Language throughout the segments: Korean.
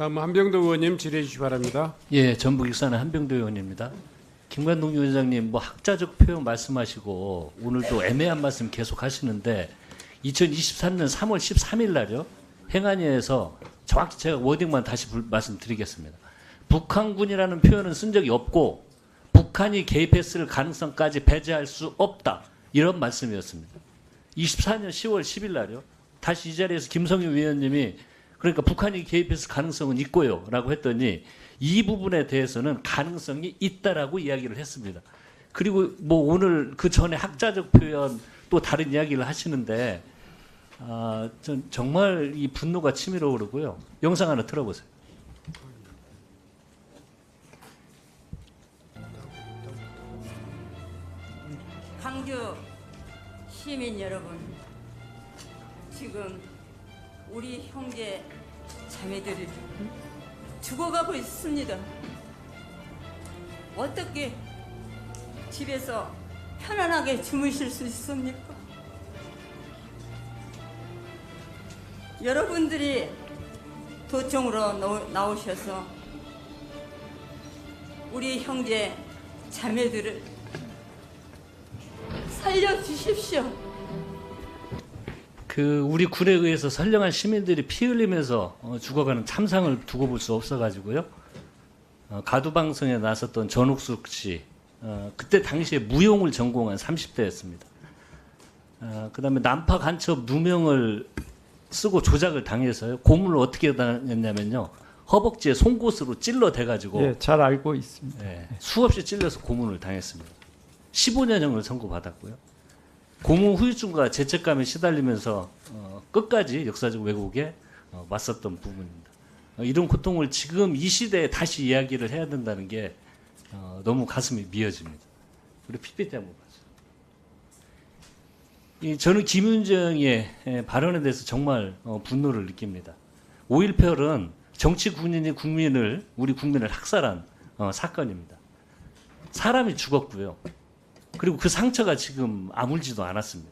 다음 한병도 의원님 질의해 주시기 바랍니다. 예, 전북 익산의 한병도 의원입니다. 김관동 위원장님 뭐 학자적 표현 말씀하시고 오늘도 애매한 말씀 계속 하시는데 2023년 3월 13일 날요 행안위에서 정확히 제가 워딩만 다시 말씀드리겠습니다. 북한군이라는 표현은 쓴 적이 없고 북한이 개입했을 가능성까지 배제할 수 없다 이런 말씀이었습니다. 24년 10월 10일 날요 다시 이 자리에서 김성유 위원님이 그러니까 북한이 개입했을 가능성은 있고요 라고 했더니 이 부분에 대해서는 가능성이 있다라고 이야기를 했습니다. 그리고 뭐 오늘 그 전에 학자적 표현 또 다른 이야기를 하시는데 전 정말 이 분노가 치밀어 오르고요. 영상 하나 틀어보세요. 광주 시민 여러분, 지금 우리 형제 자매들이 죽어가고 있습니다. 어떻게 집에서 편안하게 주무실 수 있습니까? 여러분들이 도청으로 나오셔서 우리 형제 자매들을 살려주십시오. 그 우리 군에 의해서 선량한 시민들이 피 흘리면서 죽어가는 참상을 두고 볼 수 없어가지고요. 가두방송에 나섰던 전옥숙 씨, 그때 당시에 무용을 전공한 30대였습니다. 그다음에 난파 간첩 누명을 쓰고 조작을 당해서요. 고문을 어떻게 당했냐면요. 허벅지에 송곳으로 찔러대가지고 예, 잘 알고 있습니다. 예, 수없이 찔려서 고문을 당했습니다. 15년형을 선고받았고요. 고문 후유증과 죄책감에 시달리면서 끝까지 역사적 왜곡에 맞섰던 부분입니다. 이런 고통을 지금 이 시대에 다시 이야기를 해야 된다는 게 너무 가슴이 미어집니다. 우리 PPT 한번 봐주세요. 저는 김윤정의 발언에 대해서 정말 분노를 느낍니다. 5.18은 정치 군인이 우리 국민을 학살한 사건입니다. 사람이 죽었고요. 그리고 그 상처가 지금 아물지도 않았습니다.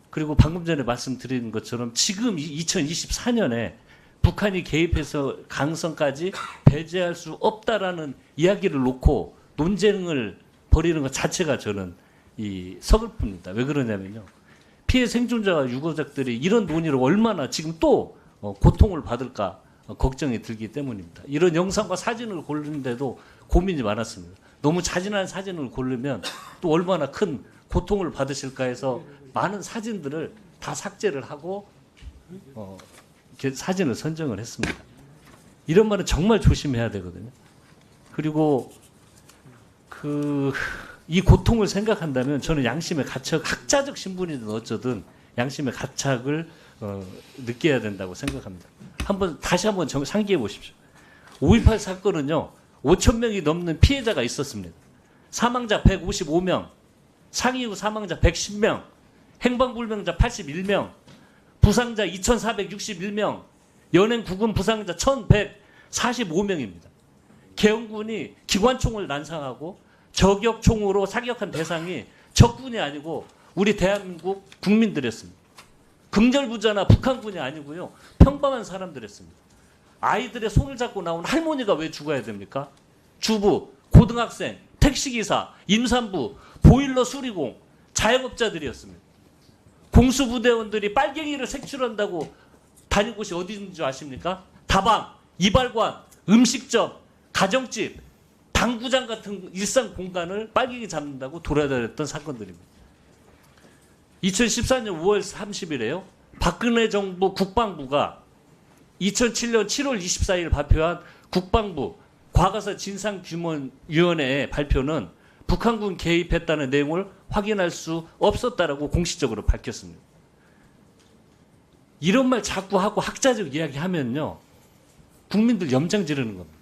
그리고 방금 전에 말씀드린 것처럼 지금 2024년에 북한이 개입해서 가능성까지 배제할 수 없다라는 이야기를 놓고 논쟁을 벌이는 것 자체가 저는 서글픕니다. 왜 그러냐면요. 피해 생존자와 유가족들이 이런 논의를 얼마나 지금 또 고통을 받을까 걱정이 들기 때문입니다. 이런 영상과 사진을 고르는데도 고민이 많았습니다. 너무 잔인한 사진을 고르면 또 얼마나 큰 고통을 받으실까 해서 많은 사진들을 다 삭제를 하고 이렇게 사진을 선정을 했습니다. 이런 말은 정말 조심해야 되거든요. 그리고 이 고통을 생각한다면 저는 양심의 가책, 학자적 신분이든 어쩌든 양심의 가책을 느껴야 된다고 생각합니다. 다시 한번 상기해 보십시오. 5.18 사건은요. 5천 명이 넘는 피해자가 있었습니다. 사망자 155명, 상해 후 사망자 110명, 행방불명자 81명, 부상자 2,461명, 연행 구금 부상자 1,145명입니다. 개헌군이 기관총을 난사하고 저격총으로 사격한 대상이 적군이 아니고 우리 대한민국 국민들이었습니다. 긍절부자나 북한군이 아니고요. 평범한 사람들이었습니다. 아이들의 손을 잡고 나온 할머니가 왜 죽어야 됩니까? 주부, 고등학생, 택시기사, 임산부, 보일러 수리공, 자영업자들이었습니다. 공수부대원들이 빨갱이를 색출한다고 다닌 곳이 어디인지 줄 아십니까? 다방, 이발관, 음식점, 가정집, 당구장 같은 일상 공간을 빨갱이 잡는다고 돌아다녔던 사건들입니다. 2014년 5월 30일에요. 박근혜 정부 국방부가 2007년 7월 24일 발표한 국방부 과거사 진상규명위원회의 발표는 북한군 개입했다는 내용을 확인할 수 없었다라고 공식적으로 밝혔습니다. 이런 말 자꾸 하고 학자적 이야기 하면요. 국민들 염장 지르는 겁니다.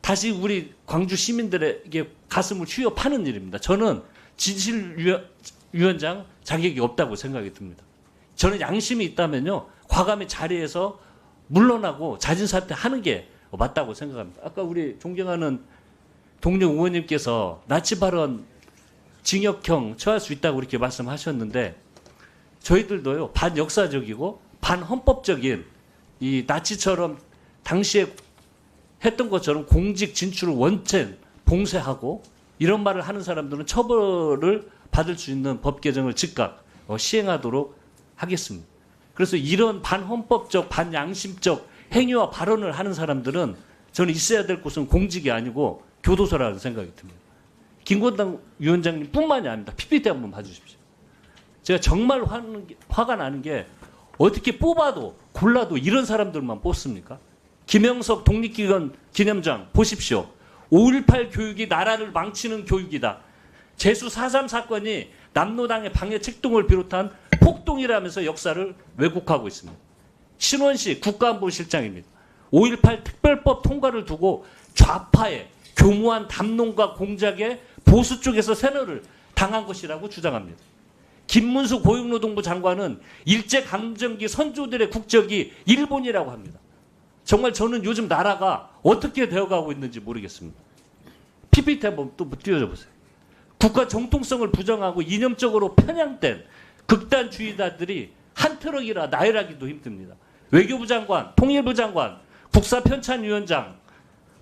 다시 우리 광주 시민들에게 가슴을 휘어 파는 일입니다. 저는 진실위원장 자격이 없다고 생각이 듭니다. 저는 양심이 있다면요. 과감히 자리에서 물러나고 자진사퇴하는 게 맞다고 생각합니다. 아까 우리 존경하는 동료 의원님께서 나치 발언 징역형 처할 수 있다고 이렇게 말씀하셨는데 저희들도요 반역사적이고 반헌법적인 이 나치처럼 당시에 했던 것처럼 공직 진출을 원천 봉쇄하고 이런 말을 하는 사람들은 처벌을 받을 수 있는 법 개정을 즉각 시행하도록 하겠습니다. 그래서 이런 반헌법적, 반양심적 행위와 발언을 하는 사람들은 저는 있어야 될 곳은 공직이 아니고 교도소라는 생각이 듭니다. 김건당 위원장님 뿐만이 아닙니다. PPT 한번 봐주십시오. 제가 정말 화가 나는 게 어떻게 뽑아도 골라도 이런 사람들만 뽑습니까? 김영석 독립기관 기념장 보십시오. 5.18 교육이 나라를 망치는 교육이다. 제수 4.3 사건이 남로당의 방해 책동을 비롯한 폭동이라면서 역사를 왜곡하고 있습니다. 신원식 국가안보실장입니다. 5.18 특별법 통과를 두고 좌파의 교무한 담론과 공작에 보수 쪽에서 세뇌를 당한 것이라고 주장합니다. 김문수 고용노동부 장관은 일제강점기 선조들의 국적이 일본이라고 합니다. 정말 저는 요즘 나라가 어떻게 되어가고 있는지 모르겠습니다. PPT 한번 또 띄워줘 보세요. 국가 정통성을 부정하고 이념적으로 편향된 극단주의자들이 한 트럭이라 나열하기도 힘듭니다. 외교부 장관, 통일부 장관, 국사편찬위원장,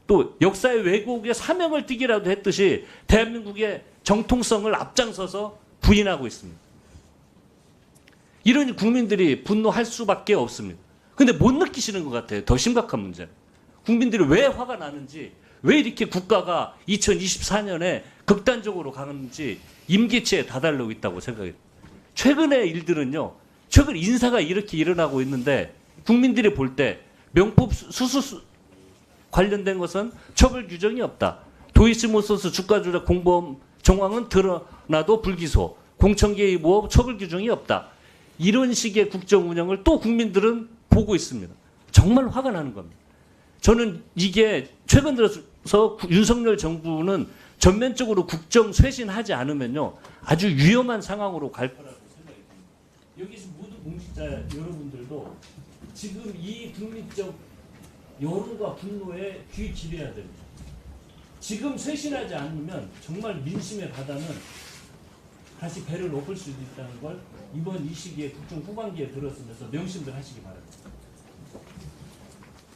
또 역사의 왜곡의 사명을 띠기라도 했듯이 대한민국의 정통성을 앞장서서 부인하고 있습니다. 이런 국민들이 분노할 수밖에 없습니다. 근데 못 느끼시는 것 같아요. 더 심각한 문제는. 국민들이 왜 화가 나는지, 왜 이렇게 국가가 2024년에 극단적으로 가는지 임기치에 다다르고 있다고 생각해요. 최근의 일들은요. 최근 인사가 이렇게 일어나고 있는데 국민들이 볼 때 명품 수수 관련된 것은 처벌 규정이 없다. 도이치모터스 주가 조작 공범 정황은 드러나도 불기소. 공천개입 의혹 처벌 규정이 없다. 이런 식의 국정 운영을 또 국민들은 보고 있습니다. 정말 화가 나는 겁니다. 저는 이게 최근 들어서 윤석열 정부는 전면적으로 국정 쇄신하지 않으면요. 아주 위험한 상황으로 갈 거라고 생각이 듭니다. 여기 계신 모든 공직자 여러분들도 지금 이 국민적 여론과 분노에 귀 기울여야 됩니다. 지금 쇄신하지 않으면 정말 민심의 바다는 다시 배를 엎을 수도 있다는 걸 이번 이 시기에 국정 후반기에 들었으면서 명심들 하시기 바랍니다.